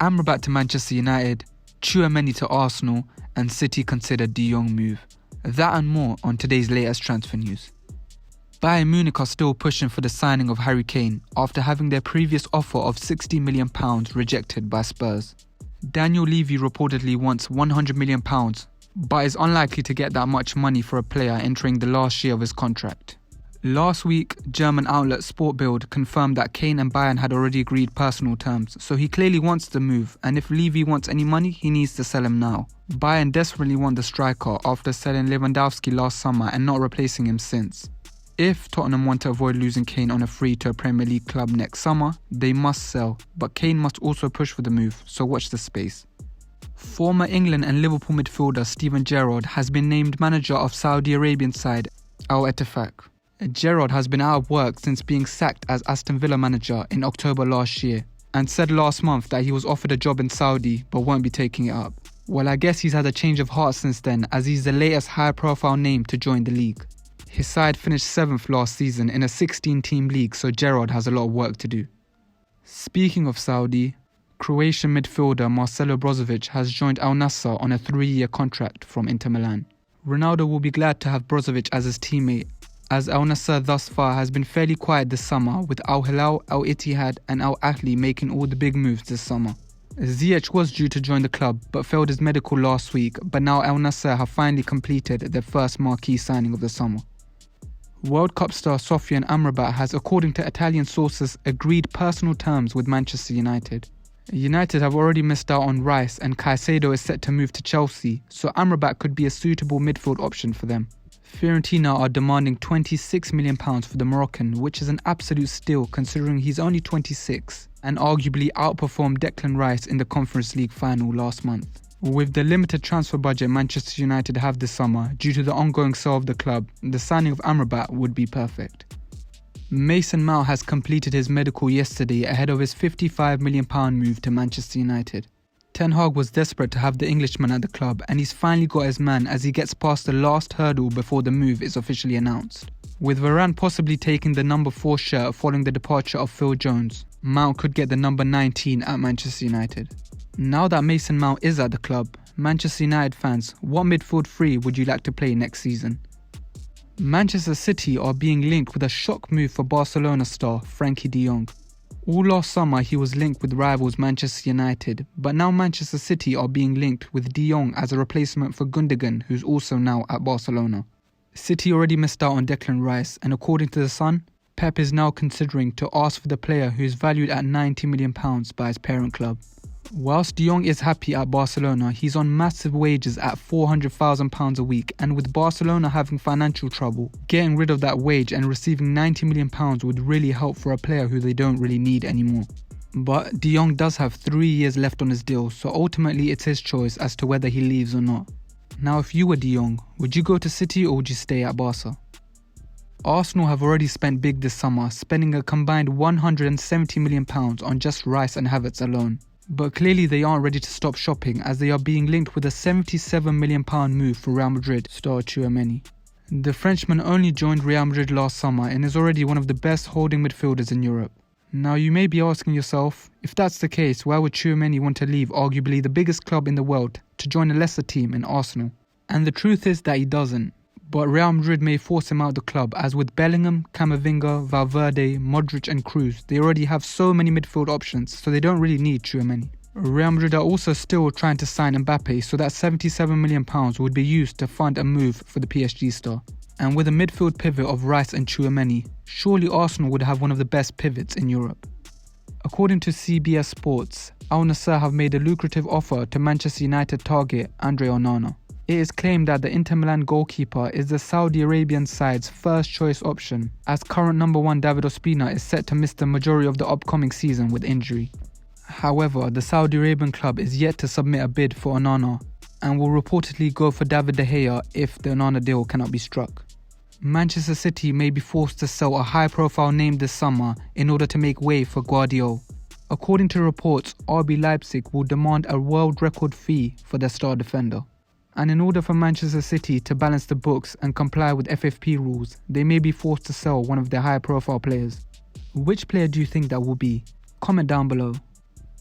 Amrabat to Manchester United, Tchouaméni to Arsenal, and City consider De Jong move. That and more on today's latest transfer news. Bayern Munich are still pushing for the signing of Harry Kane after having their previous offer of £60 million rejected by Spurs. Daniel Levy reportedly wants £100 million, but is unlikely to get that much money for a player entering the last year of his contract. Last week, German outlet Sportbild confirmed that Kane and Bayern had already agreed personal terms, so he clearly wants the move, and if Levy wants any money, he needs to sell him now. Bayern desperately want the striker after selling Lewandowski last summer and not replacing him since. If Tottenham want to avoid losing Kane on a free to a Premier League club next summer, they must sell, but Kane must also push for the move, so watch the space. Former England and Liverpool midfielder Steven Gerrard has been named manager of Saudi Arabian side Al Ettifaq. Gerrard has been out of work since being sacked as Aston Villa manager in October last year, and said last month that he was offered a job in Saudi but won't be taking it up. Well, I guess he's had a change of heart since then, as he's the latest high-profile name to join the league. His side finished 7th last season in a 16-team league, so Gerrard has a lot of work to do. Speaking of Saudi, Croatian midfielder Marcelo Brozovic has joined Al Nassr on a 3-year contract from Inter Milan. Ronaldo will be glad to have Brozovic as his teammate, as Al Nassr thus far has been fairly quiet this summer, with Al Hilal, Al Ittihad and Al Ahly making all the big moves this summer. Ziyech was due to join the club but failed his medical last week, but now Al Nassr have finally completed their first marquee signing of the summer. World Cup star Sofyan Amrabat has, according to Italian sources, agreed personal terms with Manchester United. United have already missed out on Rice and Caicedo is set to move to Chelsea, so Amrabat could be a suitable midfield option for them. Fiorentina are demanding £26 million for the Moroccan, which is an absolute steal considering he's only 26 and arguably outperformed Declan Rice in the Conference League final last month. With the limited transfer budget Manchester United have this summer due to the ongoing sale of the club, the signing of Amrabat would be perfect. Mason Mount has completed his medical yesterday ahead of his £55 million move to Manchester United. Ten Hag was desperate to have the Englishman at the club, and he's finally got his man as he gets past the last hurdle before the move is officially announced. With Varane possibly taking the number 4 shirt following the departure of Phil Jones, Mount could get the number 19 at Manchester United. Now that Mason Mount is at the club, Manchester United fans, what midfield three would you like to play next season? Manchester City are being linked with a shock move for Barcelona star Frankie de Jong. All last summer he was linked with rivals Manchester United, but now Manchester City are being linked with de Jong as a replacement for Gundogan, who's also now at Barcelona. City already missed out on Declan Rice, and according to The Sun, Pep is now considering to ask for the player who is valued at £90 million by his parent club. Whilst de Jong is happy at Barcelona, he's on massive wages at £400,000 a week, and with Barcelona having financial trouble, getting rid of that wage and receiving £90 million would really help for a player who they don't really need anymore. But de Jong does have 3 years left on his deal, so ultimately it's his choice as to whether he leaves or not. Now if you were de Jong, would you go to City or would you stay at Barca? Arsenal have already spent big this summer, spending a combined £170 million on just Rice and Havertz alone. But clearly they aren't ready to stop shopping, as they are being linked with a £77 million move for Real Madrid star Tchouaméni. The Frenchman only joined Real Madrid last summer and is already one of the best holding midfielders in Europe. Now you may be asking yourself, if that's the case, why would Tchouaméni want to leave arguably the biggest club in the world to join a lesser team in Arsenal? And the truth is that he doesn't. But Real Madrid may force him out of the club, as with Bellingham, Camavinga, Valverde, Modric and Cruz, they already have so many midfield options, so they don't really need Tchouaméni. Real Madrid are also still trying to sign Mbappe, so that £77 million would be used to fund a move for the PSG star. And with a midfield pivot of Rice and Tchouaméni, surely Arsenal would have one of the best pivots in Europe. According to CBS Sports, Al Nassr have made a lucrative offer to Manchester United target Nassr Onana. It is claimed that the Inter Milan goalkeeper is the Saudi Arabian side's first choice option, as current number 1 David Ospina is set to miss the majority of the upcoming season with injury. However, the Saudi Arabian club is yet to submit a bid for Onana and will reportedly go for David De Gea if the Onana deal cannot be struck. Manchester City may be forced to sell a high-profile name this summer in order to make way for Guardiola. According to reports, RB Leipzig will demand a world record fee for their star defender. And in order for Manchester City to balance the books and comply with FFP rules, they may be forced to sell one of their high-profile players. Which player do you think that will be? Comment down below.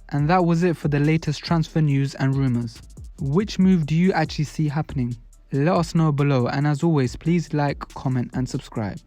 And that was it for the latest transfer news and rumours. Which move do you actually see happening? Let us know below, and as always, please like, comment and subscribe.